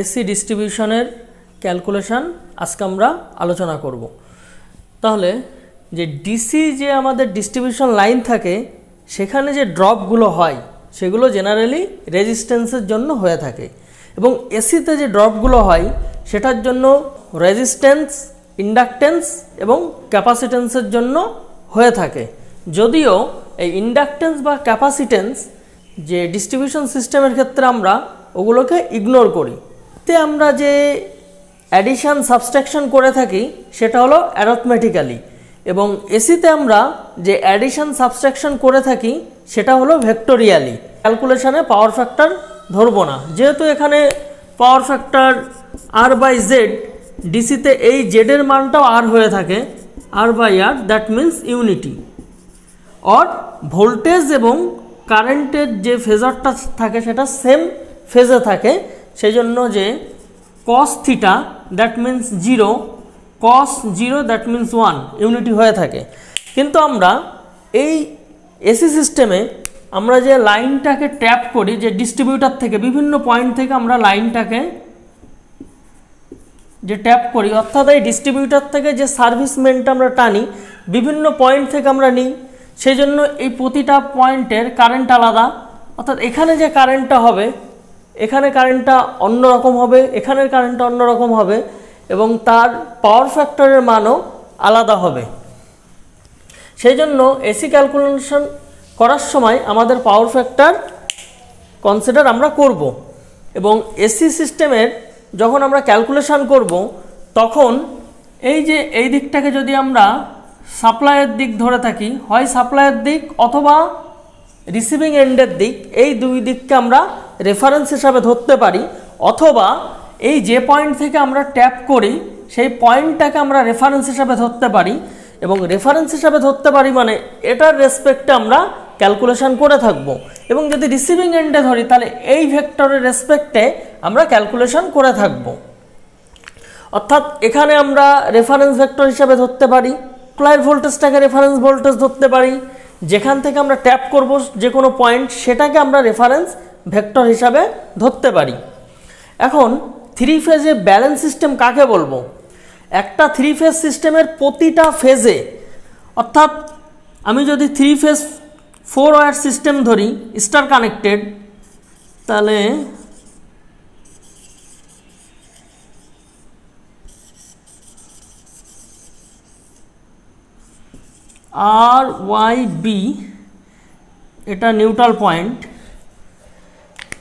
AC ডিস্ট্রিবিউশনের calculation আজকে আমরা আলোচনা করব। তাহলে যে ডিসি যে আমাদের ডিস্ট্রিবিউশন লাইন থাকে সেখানে যে ড্রপগুলো হয় সেগুলো জেনারেলি রেজিস্ট্যান্সের জন্য হয়ে থাকে, এবং এসিতে যে ড্রপগুলো হয় সেটার জন্য রেজিস্ট্যান্স, ইন্ডাকটেন্স এবং ক্যাপাসিটেন্সের জন্য হয়ে থাকে। যদিও এই ইন্ডাকটেন্স বা ক্যাপাসিটেন্স যে ডিস্ট্রিবিউশন সিস্টেমের ক্ষেত্রে আমরা ওগুলোকে ইগনোর করি, তে আমরা যে অ্যাডিশন সাবস্ট্রাকশন করে থাকি সেটা হলো অ্যারথমেটিক্যালি, এবং এসিতে আমরা যে অ্যাডিশন সাবস্ট্রাকশন করে থাকি সেটা হলো ভেক্টোরিয়ালি। ক্যালকুলেশনে পাওয়ার ফ্যাক্টর ধরবো না, যেহেতু এখানে power factor R by Z, ডিসিতে এই জেডের মানটাও আর হয়ে থাকে, R by R, that means unity. Or voltage এবং কারেন্টের যে ফেজারটা থাকে সেটা সেম ফেজে থাকে, সেই জন্য যে cos theta that means 0, cos 0 that means 1 unity হয়ে থাকে। কিন্তু আমরা এই এসি সিস্টেমে আমরা যে লাইনটাকে ট্যাপ করি, যে ডিস্ট্রিবিউটার থেকে বিভিন্ন পয়েন্ট থেকে আমরা লাইনটাকে যে ট্যাপ করি, অর্থাৎ এই ডিস্ট্রিবিউটার থেকে যে সার্ভিস মেনটা আমরা টানি বিভিন্ন পয়েন্ট থেকে আমরা নিই, সেই জন্য এই প্রতিটা পয়েন্টের কারেন্ট আলাদা। অর্থাৎ এখানে যে কারেন্টটা হবে, এখানে কারেন্টটা অন্যরকম হবে, এখানের কারেন্টটা অন্যরকম হবে, এবং তার পাওয়ার ফ্যাক্টরের মানও আলাদা হবে। সেই জন্য এসি ক্যালকুলেশন করার সময় আমাদের পাওয়ার ফ্যাক্টর কনসিডার আমরা করব, এবং এসি সিস্টেমের যখন আমরা ক্যালকুলেশন করব তখন এই যে এই দিকটাকে যদি আমরা সাপ্লাইয়ের দিক ধরে থাকি, হয় সাপ্লাইয়ের দিক অথবা রিসিভিং এন্ডের দিক, এই দুই দিককে আমরা রেফারেন্স হিসাবে ধরতে পারি, অথবা এই যে পয়েন্ট থেকে আমরা ট্যাপ করি সেই পয়েন্টটাকে আমরা রেফারেন্স হিসাবে ধরতে পারি, এবং রেফারেন্স হিসাবে ধরতে পারি মানে এটার রেসপেক্টে আমরা ক্যালকুলেশন করে থাকব। এবং যদি রিসিভিং এন্ডে ধরি তাহলে এই ভেক্টরের রেসপেক্টে আমরা ক্যালকুলেশন করে থাকব। অর্থাৎ এখানে আমরা রেফারেন্স ভেক্টর হিসাবে ধরতে পারি, সাপ্লাইয়ের ভোল্টেজটাকে রেফারেন্স ভোল্টেজ ধরতে পারি, যেখান থেকে আমরা ট্যাপ করব যে কোনো পয়েন্ট সেটাকে আমরা রেফারেন্স ভেক্টর হিসাবে ধরতে পারি। এখন থ্রি ফেজে ব্যালেন্স সিস্টেম কাকে বলবো? একটা থ্রি ফেজ সিস্টেমের প্রতিটা ফেজে, অর্থাৎ আমি যদি থ্রি ফেজ 4 ওয়্যার সিস্টেম ধরি স্টার কানেক্টেড, তাহলে আর ওয়াই বি এটা নিউট্রাল পয়েন্ট।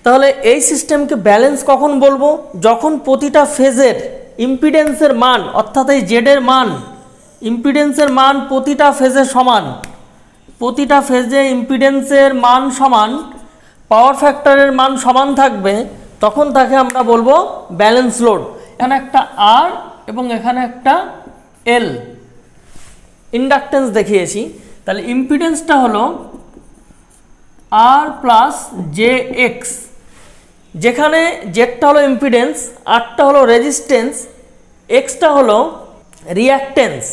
তাহলে এই সিস্টেমকে ব্যালেন্স কখন বলবো? যখন প্রতিটা ফেজের ইম্পিডেন্সের মান, অর্থাৎ এই জেডের মান, ইম্পিডেন্সের মান প্রতিটা ফেজে সমান, প্রতিটা ফেজে ইম্পিডেন্সের মান সমান, পাওয়ার ফ্যাক্টরের মান সমান থাকবে, তখন তাকে আমরা বলবো ব্যালেন্স লোড। এখানে একটা আর এবং এখানে একটা এল ইন্ডাকটেন্স দেখিয়েছি, তাহলে ইম্পিডেন্সটা হলো আর প্লাস জে এক্স, যেখানে জেডটা হলো ইম্পিডেন্স, আরটা হলো রেজিস্ট্যান্স, এক্সটা হলো রিঅ্যাকটেন্স।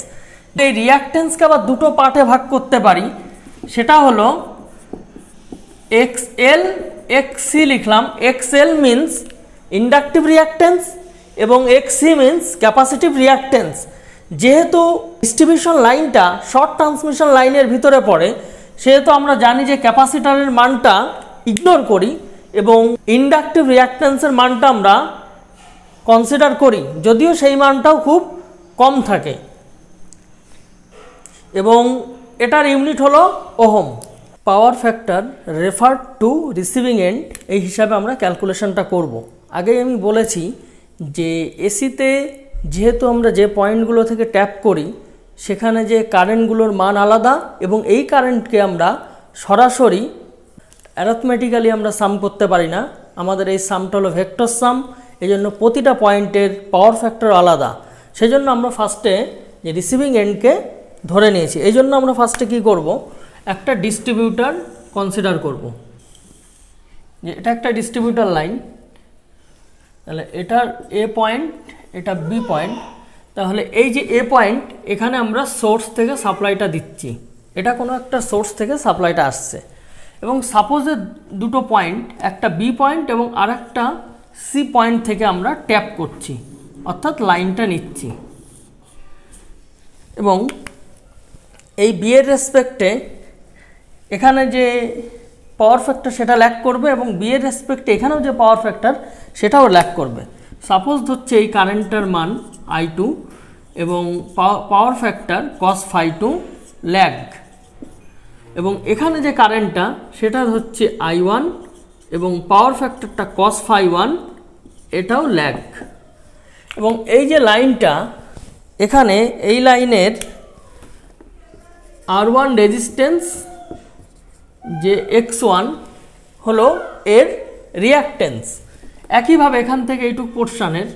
এই রিঅ্যাকটেন্সকে আবার দুটো পার্টে ভাগ করতে পারি, সেটা হলো এক্স এল এক্স সি লিখলাম। X L means inductive reactance এবং X C means capacitive reactance. যেহেতু ডিস্ট্রিবিউশন লাইনটা শর্ট ট্রান্সমিশন লাইনের ভিতরে পড়ে, সেহেতু আমরা জানি যে ক্যাপাসিটারের মানটা ইগনোর করি এবং ইন্ডাকটিভ রিঅ্যাকটেন্সের মানটা আমরা কনসিডার করি, যদিও সেই মানটাও খুব কম থাকে, এবং এটার ইউনিট হলো ohm. Power factor refer to receiving and, এই হিসাবে আমরা ক্যালকুলেশনটা করব। আগেই আমি বলেছি যে এসিতে যেহেতু আমরা যে পয়েন্টগুলো থেকে ট্যাপ করি সেখানে যে কারেন্টগুলোর মান আলাদা, এবং এই কারেন্টকে আমরা সরাসরি অ্যারথমেটিক্যালি আমরা সাম করতে পারি না, আমাদের এই সামটা হলো ভেক্টর সাম, এই জন্য প্রতিটা পয়েন্টের পাওয়ার ফ্যাক্টর আলাদা। সেই জন্য আমরা ফার্স্টে যে রিসিভিং এন্ডকে ধরে নিয়েছি। এই জন্য আমরা ফার্স্টে কী করব, একটা ডিস্ট্রিবিউটার কনসিডার করব, যে এটা একটা ডিস্ট্রিবিউটার লাইন, তাহলে এটার এ পয়েন্ট, এটা বি পয়েন্ট। তাহলে এই যে এ পয়েন্ট, এখানে আমরা সোর্স থেকে সাপ্লাইটা দিচ্ছি, এটা কোনো একটা সোর্স থেকে সাপ্লাইটা আসছে, এবং সাপোজে দুটো পয়েন্ট, একটা বি পয়েন্ট এবং আর একটা সি পয়েন্ট থেকে আমরা ট্যাপ করছি, অর্থাৎ লাইনটা নিচ্ছি, এবং এই বি এর রেসপেক্টে এখানে যে পাওয়ার ফ্যাক্টর সেটা ল্যাগ করবে, এবং বি এর রেসপেক্টে এখানেও যে পাওয়ার ফ্যাক্টর সেটাও ল্যাগ করবে। সাপোজ ধরছে এই কারেন্টটার মান I2 এবং power factor cos phi2 lag, এবং এখানে যে কারেন্টটা সেটা হচ্ছে I1 এবং পাওয়ার ফ্যাক্টরটা cos phi1 এটাও ল্যাগ। এবং এই যে লাইনটা, এখানে এই লাইনের R1 রেজিস্ট্যান্স যে X1 হলো এর রিঅ্যাকট্যান্স, একইভাবে এখান থেকে এইটুকু পোর্শনের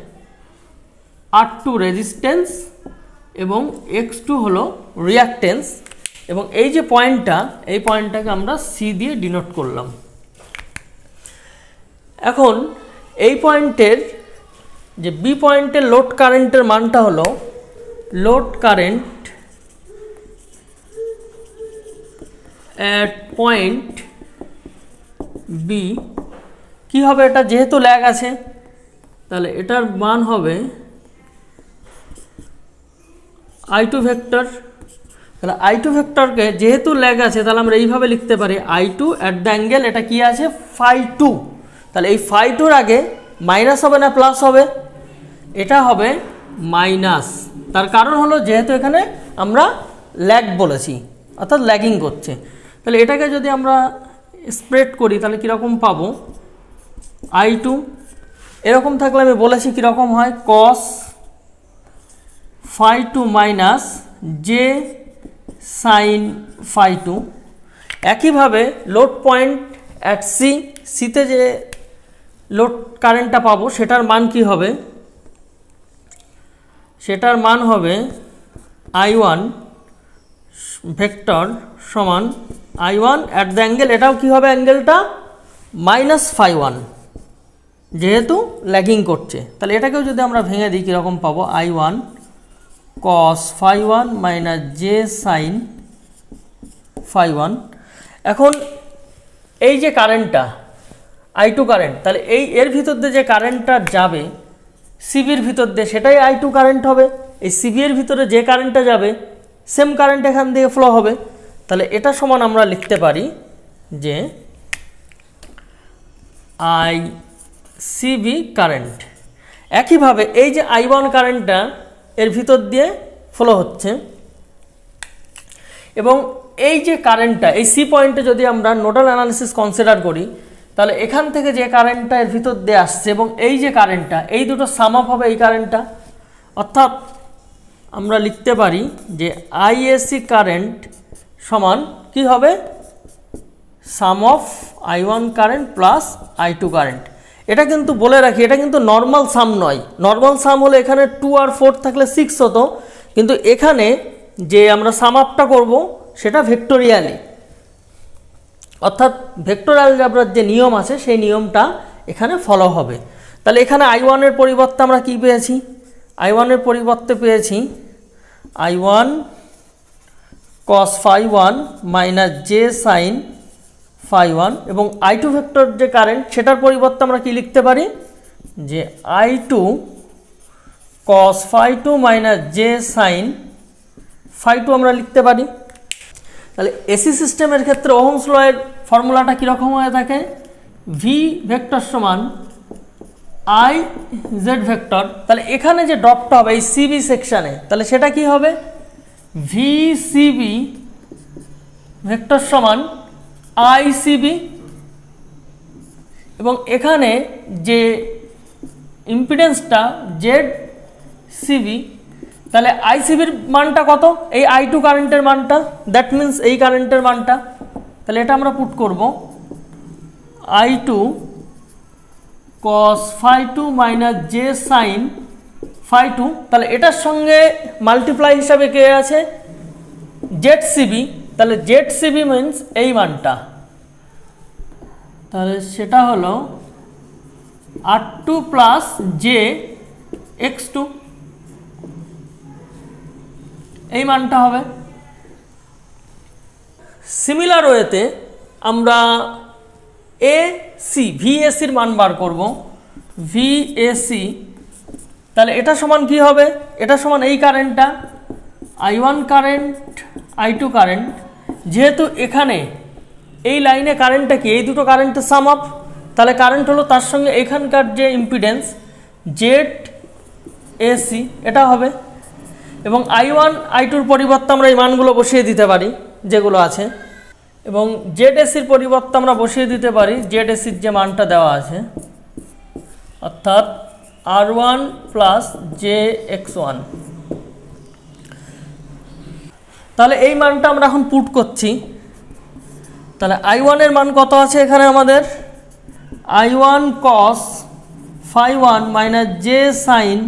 R2 রেজিস্ট্যান্স এবং X2 হলো রিঅ্যাকট্যান্স, এবং এই যে পয়েন্টটা, এই পয়েন্টটাকে আমরা সি দিয়ে ডিনোট করলাম। এখন এই পয়েন্টের যে বি পয়েন্টের লোড কারেন্টের মানটা হলো load current at point B। কি হবে এটা, যেহেতু ল্যাগ আছে তাহলে এটার মান হবে I2 ভেক্টর। তাহলে I2 ভেক্টরকে যেহেতু ল্যাগ আছে তাহলে আমরা এইভাবে লিখতে পারি I2 অ্যাট দ্য অ্যাঙ্গেল, এটা কি আছে phi2, তাহলে এই phi2-র আগে মাইনাস হবে না প্লাস হবে, এটা হবে মাইনাস। তার কারণ হলো যেহেতু এখানে আমরা ল্যাগ বলেছি, অর্থাৎ ল্যাগিং করছে। তাহলে এটাকে যদি আমরা স্প্রেড করি তাহলে কীরকম পাবো, I2 এরকম থাকলে আমি বলেছি কীরকম হয়, cos phi2 minus J sign phi2। একইভাবে লোড পয়েন্ট অ্যাট সিতে যে লোড কারেন্টটা পাবো সেটার মান কি হবে, সেটার মান হবে I1 ভেক্টর সমান I1 অ্যাট দ্য অ্যাঙ্গেল, এটাও কি হবে অ্যাঙ্গেলটা মাইনাস phi1, যেহেতু ল্যাগিং করছে। তাহলে এটাকেও যদি আমরা ভেঙে দিই কীরকম পাবো, I1 cos phi1 minus J sign phi1। এখন এই যে কারেন্টটা I2 কারেন্ট, তাহলে এর ভিতর দিয়ে যে কারেন্টটা যাবে সিবির ভিতর দিয়ে সেটাই I2 কারেন্ট হবে। এই সিবি এর ভিতরে যে কারেন্টটা যাবে সেম কারেন্ট এখান দিয়ে ফ্লো হবে। তাহলে এটা সমান আমরা লিখতে পারি যে ICB কারেন্ট। একইভাবে এই যে I1 কারেন্টটা এর ভিতর দিয়ে ফ্লো হচ্ছে, এবং এই যে কারেন্টটা এই সি পয়েন্টে যদি আমরা নোডাল অ্যানালিসিস কনসিডার করি তাহলে এখান থেকে যে কারেন্টটা এর ভিতর দিয়ে আসছে এবং এই যে কারেন্টটা, এই দুটো সাম আপ হবে এই কারেন্টটা, অর্থাৎ আমরা লিখতে পারি যে আইএসি কারেন্ট সমান কি হবে, sum of I1 current plus I2 current. এটা কিন্তু বলে রাখি, এটা কিন্তু নর্মাল সাম নয়। নর্মাল সাম হলে এখানে 2 আর 4 থাকলে 6 হতো, কিন্তু এখানে যে আমরা সাম আপটা করবো সেটা ভেক্টোরিয়ালি, অর্থাৎ ভেক্টর অ্যালজেব্রার যে নিয়ম আছে সেই নিয়মটা এখানে ফলো হবে। তাহলে এখানে I1 এর পরিবর্তে আমরা কি পেয়েছি, I1 এর পরিবর্তে পেয়েছি I1 cos phi1 minus J sign phi1, এবং I2 ভেক্টর যে কারেন্ট সেটার পরিবর্তে আমরা কি লিখতে পারি যে I2 cos phi2 minus J sign phi2 আমরা লিখতে পারি। তাহলে এসি সিস্টেমের ক্ষেত্রে ওহমস ল এর ফর্মুলাটা কীরকম হয়ে থাকে, ভি ভেক্টর সমান আই জেড ভেক্টর। তাহলে এখানে যে ড্রপটা হবে এই সিবি সেকশানে, তাহলে সেটা কি হবে, ভি সিবি ভেক্টর সমান আই সিবি, এবং এখানে যে ইম্পিডেন্সটা জেড সিবি, তাহলে আইসিবির মানটা কত, এই I2 কারেন্টের মানটা, দ্যাট মিন্স এই কারেন্টের মানটা। তাহলে এটা আমরা পুট করব I2 cos phi2 minus J sign phi2, তাহলে এটার সঙ্গে মাল্টিপ্লাই হিসাবে কে আছে, জেড সিবি। তাহলে জেড সিবি মিন্স এই মানটা, তাহলে সেটা হলো R2 প্লাস জে X2, এই মানটা হবে। সিমিলার ওয়েতে আমরা এসি ভিএসির মান বার করব। ভিএসি, তাহলে এটা সমান কি হবে, এটা সমান এই কারেন্টটা I1 কারেন্ট I2 কারেন্ট, যেহেতু এখানে এই লাইনে কারেন্টটা কি, এই দুটো কারেন্টের সাম আপ, তাহলে কারেন্ট হলো তার সঙ্গে এখানকার যে ইম্পিডেন্স ZAC এটা হবে, এবং I1 I2-র পরিবর্তে আমরা এই মানগুলো বসিয়ে দিতে পারি যেগুলো আছে, এবং ZAC-র পরিবর্তে আমরা বসিয়ে দিতে পারি ZAC-র যে মানটা দেওয়া আছে, অর্থাৎ R1 প্লাস JX1। তাহলে এই মানটা আমরা এখন পুট করছি। তাহলে I1 এর মান কত আছে এখানে আমাদের, I1 cos phi1 minus J sin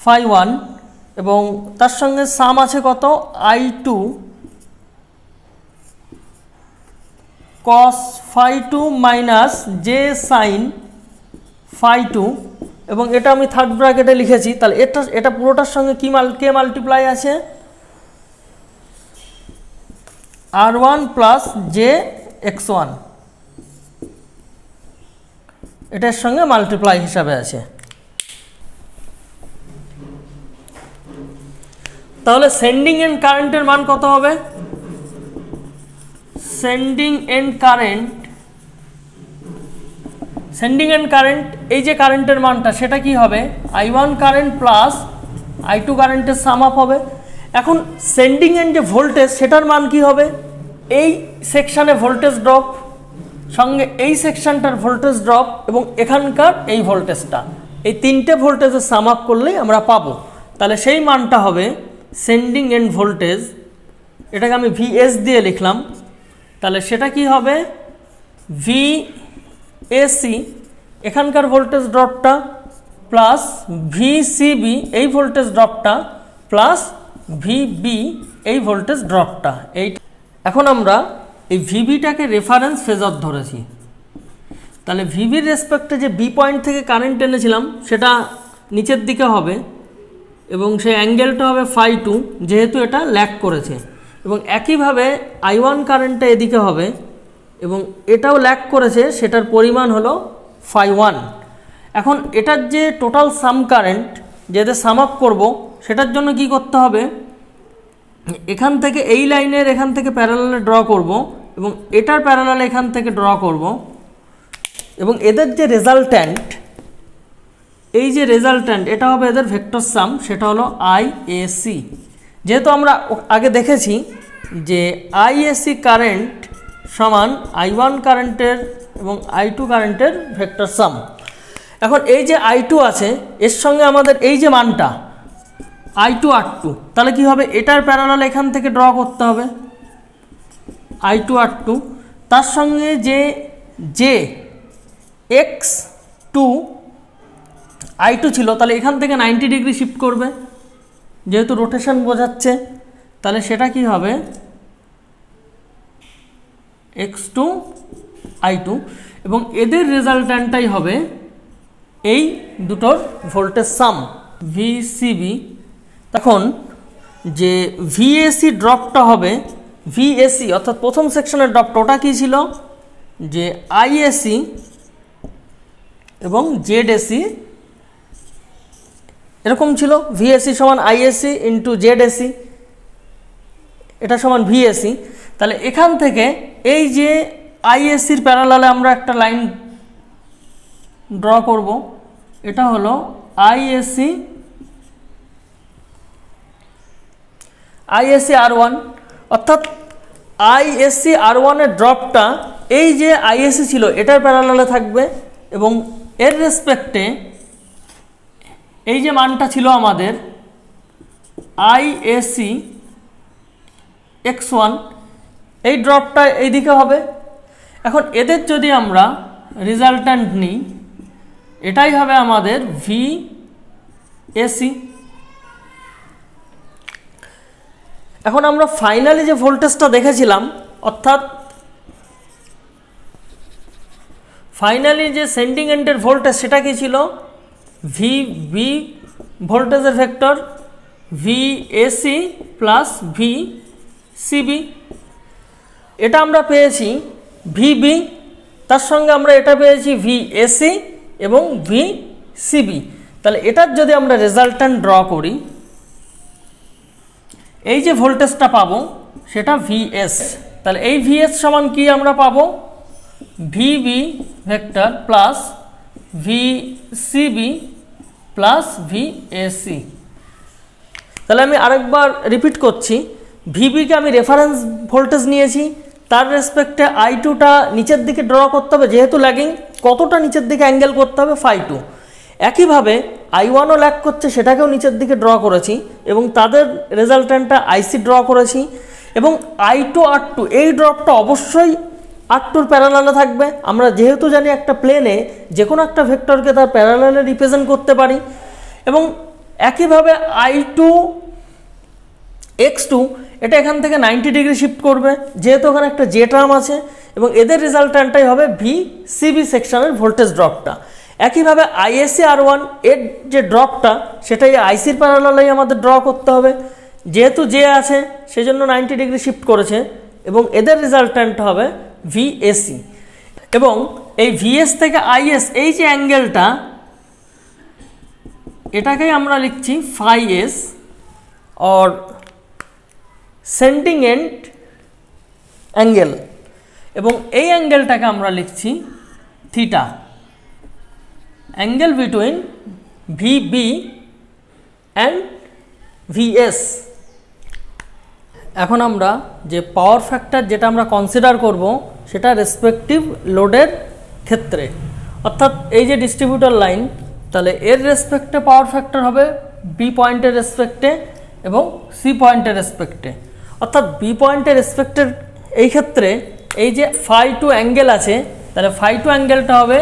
phi1, এবং তার সঙ্গে সাম আছে কত, I2 cos phi2 minus J sin phi2, এবং এটা আমি থার্ড ব্র্যাকেটে লিখেছি। তাহলে এটা পুরোটার সঙ্গে কে মাল্টিপ্লাই আছে, R1 প্লাস JX1, এটার সঙ্গে মাল্টিপ্লাই হিসাবে আছে। তাহলে সেন্ডিং এন্ড কারেন্টের মান কত হবে, সেন্ডিং এন্ড কারেন্ট এই যে কারেন্টের মানটা সেটা কি হবে, I1 কারেন্ট প্লাস I2 কারেন্টের সাম আপ হবে। এখন সেন্ডিং এন্ড যে ভোল্টেজ সেটার মান কি হবে, এই সেকশানে ভোল্টেজ ড্রপ সঙ্গে এই সেকশনটার ভোল্টেজ ড্রপ এবং এখানকার এই ভোল্টেজটা, এই তিনটে ভোল্টেজের সাম আপ করলেই আমরা পাবো। তাহলে সেই মানটা হবে সেন্ডিং এন্ড ভোল্টেজ, এটাকে আমি VS দিয়ে লিখলাম। তাহলে সেটা কি হবে, VAC এখানকার ভোল্টেজ ড্রপটা প্লাস VCB এই ভোল্টেজ ড্রপটা প্লাস VB এই ভোল্টেজ ড্রপটা। এই এখন আমরা এই VBটাকে রেফারেন্স ফেজর ধরেছি। তাহলে VBর রেসপেক্টে যে বি পয়েন্ট থেকে কারেন্ট এনেছিলাম সেটা নিচের দিকে হবে, এবং সেই অ্যাঙ্গেলটা হবে phi2 যেহেতু এটা ল্যাগ করেছে, এবং একইভাবে I1 কারেন্টটা এদিকে হবে এবং এটাও ল্যাগ করেছে, সেটার পরিমাণ হলো phi1। এখন এটার যে টোটাল সাম কারেন্ট যেটা সাম আপ করবো সেটার জন্য কি করতে হবে, এখান থেকে এই লাইনের এখান থেকে প্যারালালে ড্র করব এবং এটার প্যারালালে এখান থেকে ড্র করব, এবং এদের যে রেজাল্ট্যান্ট, এই যে রেজাল্ট্যান্ট এটা হবে এদের ভেক্টর সাম, সেটা হলো IAC। যেহেতু আমরা আগে দেখেছি যে IAC কারেন্ট সমান I1 কারেন্টের এবং I2 কারেন্টের ভেক্টর সাম। এখন এই যে I2 আছে এর সঙ্গে আমাদের এই যে মানটা I2 R2, তাহলে কি হবে, এটার প্যারালাল এখান থেকে ড্র করতে হবে I2 R2, তার সঙ্গে যে X2 I2 ছিল তাহলে এখান থেকে 90 ডিগ্রি শিফট করবে যেহেতু রোটেশন বোঝাচ্ছে, তাহলে সেটা কি হবে X2 I2, এবং এদের রেজাল্ট্যান্টটাই হবে এই দুটোর ভোল্টেজ সাম VCB। তখন যে VAC ড্রপটা হবে, VAC অর্থাৎ প্রথম সেকশনের ড্রপটা ওটা কী ছিল, যে IAC এবং ZAC এরকম ছিল, VAC সমান IAC ইন্টু ZAC, এটা সমান VAC। তাহলে এখান থেকে এই যে IACর প্যারালালে আমরা একটা লাইন ড্র করব, এটা হলো IAC R1, অর্থাৎ IAC R1 এর ড্রপটা এই যে IAC ছিল এটার প্যারালালে থাকবে, এবং এর রেসপেক্টে এই যে মানটা ছিল আমাদের IAC X1 এই ড্রপটা এইদিকে হবে। এখন এদের যদি আমরা রেজাল্ট্যান্ট নিই এটাই হবে আমাদের VAC। এখন আমরা ফাইনালি যে ভোল্টেজটা দেখেছিলাম, অর্থাৎ ফাইনালি যে সেন্ডিং এন্ডের ভোল্টেজ সেটা কি ছিল, VB ভোল্টেজের ভেক্টর VAC প্লাস VCB, এটা আমরা পেয়েছি VB, তার সঙ্গে আমরা এটা পেয়েছি VAC এবং VCB। তাহলে এটার যদি আমরা রেজাল্ট্যান্ট ড্র করি, এই যে ভোল্টেজটা পাবো সেটা VS। তাহলে এই VS সমান কি আমরা পাবো, VB vector plus VCB plus VAC। তাহলে আমি আরেকবার রিপিট করছি, ভিবিকে আমি রেফারেন্স ভোল্টেজ নিয়েছি, তার রেসপেক্টে I2টা নিচের দিকে ড্র করতে হবে, যেহেতু ল্যাগিং কতটা নিচের দিকে অ্যাঙ্গেল করতে হবে φ2। একইভাবে I1ও ল্যাগ করছে, সেটাকেও নিচের দিকে ড্র করেছি এবং তাদের রেজাল্ট্যান্টটা IC ড্র করেছি। এবং I2 R2 এই ড্রপটা অবশ্যই R2-র প্যারালালে থাকবে। আমরা যেহেতু জানি একটা প্লেনে যে কোনো একটা ভেক্টরকে তার প্যারালালে রিপ্রেজেন্ট করতে পারি। এবং একইভাবে I2 X2 এটা এখান থেকে 90 ডিগ্রি শিফট করবে, যেহেতু ওখানে একটা জে টার্ম আছে, এবং এদের রেজাল্ট্যান্টটাই হবে VCB সেকশনের ভোল্টেজ ড্রপটা। একইভাবে ISC R1 এর যে ড্রপটা সেটাই ICর প্যারালালেই আমাদের ড্র করতে হবে, যেহেতু জে আছে সেজন্য 90 ডিগ্রি শিফট করেছে, এবং এদের রেজাল্ট্যান্ট হবে VAC। এবং এই VS থেকে IS এই যে অ্যাঙ্গেলটা, এটাকেই আমরা লিখছি φS or sending and angle, এবং এই অ্যাঙ্গেলটাকে আমরা লিখছি theta, angle between VB and VS। এখন আমরা যে পাওয়ার ফ্যাক্টর যেটা আমরা কনসিডার করব সেটা রেসপেক্টিভ লোডের ক্ষেত্রে, অর্থাৎ এই যে ডিস্ট্রিবিউটর লাইন, তাহলে এর রেসপেক্টে পাওয়ার ফ্যাক্টর হবে B পয়েন্টের রেসপেক্টে এবং C পয়েন্টের রেসপেক্টে। অর্থাৎ B পয়েন্টের রেসপেক্টের এই ক্ষেত্রে এই যে φ2 অ্যাঙ্গেল আছে, তাহলে φ2 অ্যাঙ্গেলটা হবে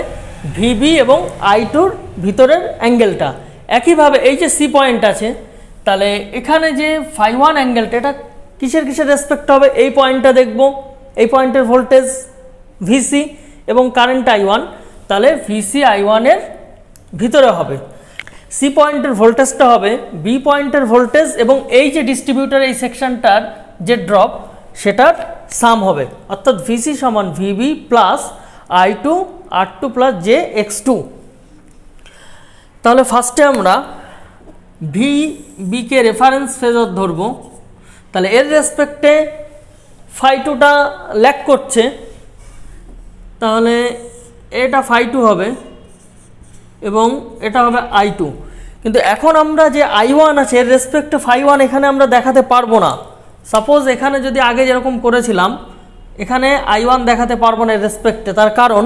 VB এবং I2-র ভিতরের অ্যাঙ্গেলটা। একইভাবে এই যে C পয়েন্ট আছে, তাহলে এখানে যে φ1 অ্যাঙ্গেলটা এটা কিসের রেসপেক্টে হবে, এই পয়েন্টটা দেখব, এই পয়েন্টের ভোল্টেজ VC এবং কারেন্ট I1, তাহলে VC I1 এর ভিতরে হবে। C পয়েন্টের ভোল্টেজটা হবে B পয়েন্টের ভোল্টেজ এবং এই যে ডিস্ট্রিবিউটার এই সেকশনটার যে ড্রপ সেটার সাম হবে, অর্থাৎ VC সমান VB plus I2 R2 plus JX2। তাহলে ফার্স্টে আমরা VB কে রেফারেন্স ফেজর ধরবো। তাহলে এর রেসপেক্টে φ2টা ল্যাগ করছে, তাহলে এটা φ2 হবে এবং এটা হবে I2। কিন্তু এখন আমরা যে I1 আছে এর রেসপেক্টে φ1 এখানে আমরা দেখাতে পারবো না। সাপোজ এখানে যদি আগে যেরকম করেছিলাম, এখানে I1 দেখাতে পারবো না এর রেসপেক্টে, তার কারণ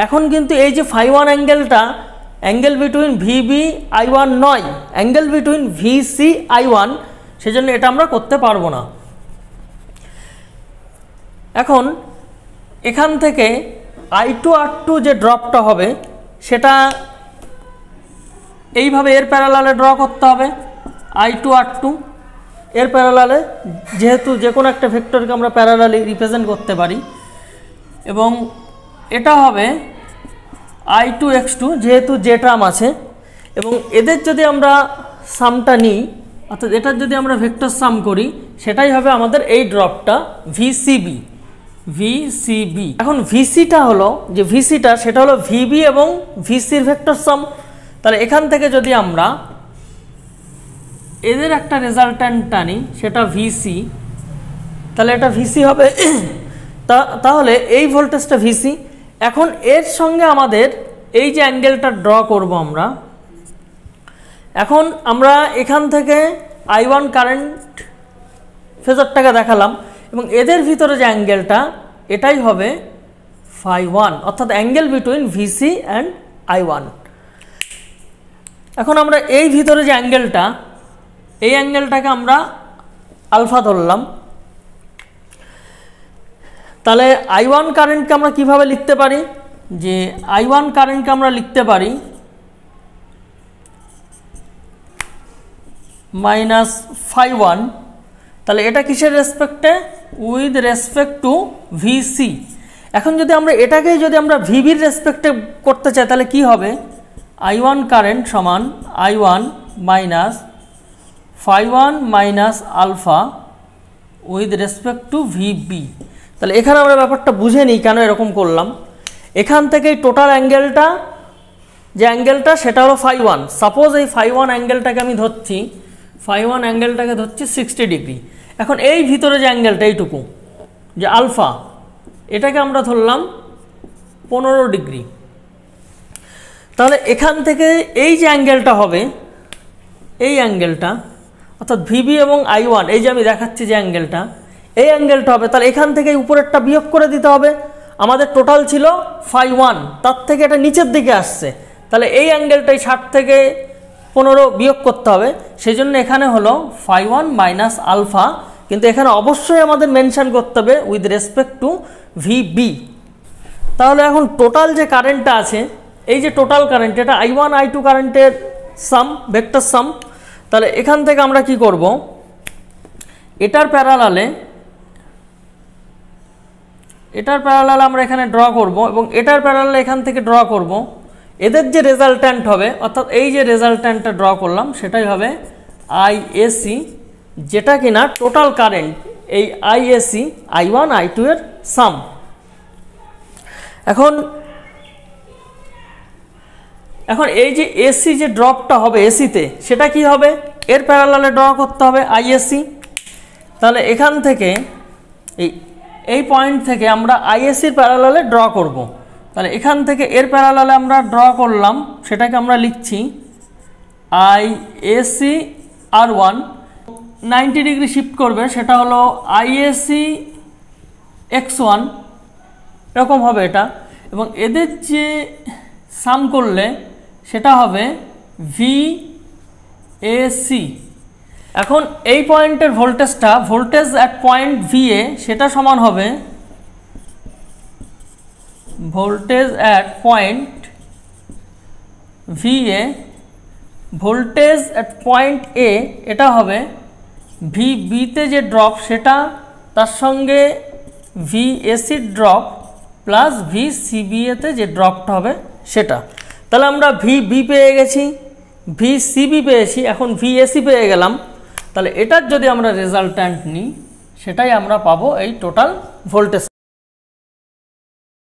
এখন কিন্তু এই যে φ1 অ্যাঙ্গেলটা অ্যাঙ্গেল বিটুইন VB I1 নয়, অ্যাঙ্গেল বিটুইন VC I1, সেজন্য এটা আমরা করতে পারবো না। এখন এখান থেকে I2 R2 যে ড্রপটা হবে সেটা এইভাবে এর প্যারালালে ড্র করতে হবে, I2 R2 এর প্যারালালে, যেহেতু যে কোনো একটা ভেক্টরকে আমরা প্যারালালি রিপ্রেজেন্ট করতে পারি। এবং এটা হবে I2 X2, যেহেতু জে টার্ম আছে, এবং এদের যদি আমরা সামটা নিই, অর্থাৎ এটার যদি আমরা ভেক্টর সাম করি, সেটাই হবে আমাদের এই ড্রপটা VCB। এখন VCটা হলো যে VCটা সেটা হলো VB এবং VCর ভেক্টর সাম। তাহলে এখান থেকে যদি আমরা এদের একটা রেজাল্ট্যান্ট টানি সেটা VC, তাহলে এটা VC হবে। তাহলে এই ভোল্টেজটা VC। এখন এর সঙ্গে আমাদের এই যে অ্যাঙ্গেলটা ড্র করব আমরা, এখন আমরা এখান থেকে I1 কারেন্ট ফেজরটাকে দেখালাম এবং এদের ভিতরে যে অ্যাঙ্গেলটা এটাই হবে φ1, অর্থাৎ angle between VC and I1। এখন আমরা এই ভিতরে যে অ্যাঙ্গেলটা, এই অ্যাঙ্গেলটাকে আমরা আলফা ধরলাম। তাহলে I1 কারেন্টকে আমরা কিভাবে লিখতে পারি, যে I1 কারেন্টকে আমরা লিখতে পারি মাইনাস φ1। তাহলে এটা কিসের রেসপেক্টে, উইথ রেসপেক্ট টু VC। এখন যদি আমরা এটাকেই যদি আমরা VBর রেসপেক্টে করতে চাই, তাহলে কি হবে, I1 কারেন্ট সমান I1 minus φ1 minus alpha with respect to VB। তাহলে এখানে আমরা ব্যাপারটা বুঝে নিই কেন এরকম করলাম। এখান থেকে টোটাল অ্যাঙ্গেলটা যে অ্যাঙ্গেলটা সেটা হলো φ1। সাপোজ এই φ1 অ্যাঙ্গেলটাকে আমি ধরছি, φ1 অ্যাঙ্গেলটাকে ধরছি 60 ডিগ্রি। এখন এই ভিতরে যে অ্যাঙ্গেলটা এইটুকু যে আলফা, এটাকে আমরা ধরলাম 15 ডিগ্রি। তাহলে এখান থেকে এই যে অ্যাঙ্গেলটা হবে, এই অ্যাঙ্গেলটা অর্থাৎ ভিবি এবং I1, এই যে আমি দেখাচ্ছি যে অ্যাঙ্গেলটা, এই অ্যাঙ্গেলটা হবে। তাহলে এখান থেকে উপরেরটা বিয়োগ করে দিতে হবে। আমাদের টোটাল ছিল φ1, তার থেকে এটা নিচের দিকে আসছে, তাহলে এই অ্যাঙ্গেলটাই 60 থেকে 15 বিয়োগ করতে হবে। সেই জন্য এখানে হলো φ1 মাইনাস আলফা, কিন্তু এখানে অবশ্যই আমাদের মেনশন করতে হবে উইথ রেসপেক্ট টু ভিবি। তাহলে এখন টোটাল যে কারেন্টটা আছে, এই যে টোটাল কারেন্ট, এটা I1 I2 কারেন্টের সাম, ভেক্টর সাম। তাহলে এখান থেকে আমরা কি করব, এটার প্যারালালে আমরা এখানে ড্র করব এবং এটার প্যারালালে এখান থেকে ড্র করব। এদের যে রেজাল্ট্যান্ট হবে, অর্থাৎ এই যে রেজাল্ট্যান্টটা ড্র করলাম সেটাই হবে IAC, যেটা কিনা টোটাল কারেন্ট এই IAC I1 I2 এর সাম। এখন এই যে এসি যে ড্রপটা হবে এসিতে, সেটা কি হবে, এর প্যারালালে ড্র করতে হবে IAC। তাহলে এখান থেকে এই পয়েন্ট থেকে আমরা IACর প্যারালালে ড্র করব। তাহলে এখান থেকে এর প্যারালালে আমরা ড্র করলাম, সেটাকে আমরা লিখছি IAC R1, 90 ডিগ্রি শিফট করবে, সেটা হলো IAC X1, এরকম হবে এটা। এবং এদের যে সাম করলে সেটা হবে VAC। এখন এই পয়েন্টের ভোল্টেজটা, ভোল্টেজ অ্যাট পয়েন্ট VA, সেটা সমান হবে voltage at point VA, voltage at point A, এটা হবে VB-তে যে ড্রপ সেটা, তার সঙ্গে VAC ড্রপ প্লাস VCBA-তে যে ড্রপটা হবে সেটা। তাহলে আমরা VB পেয়ে গেছি, VCB পেয়েছি, এখন VAC পেয়ে গেলাম। তাহলে এটার যদি আমরা রেজাল্ট্যান্ট নিই, সেটাই আমরা পাবো এই টোটাল ভোল্টেজ।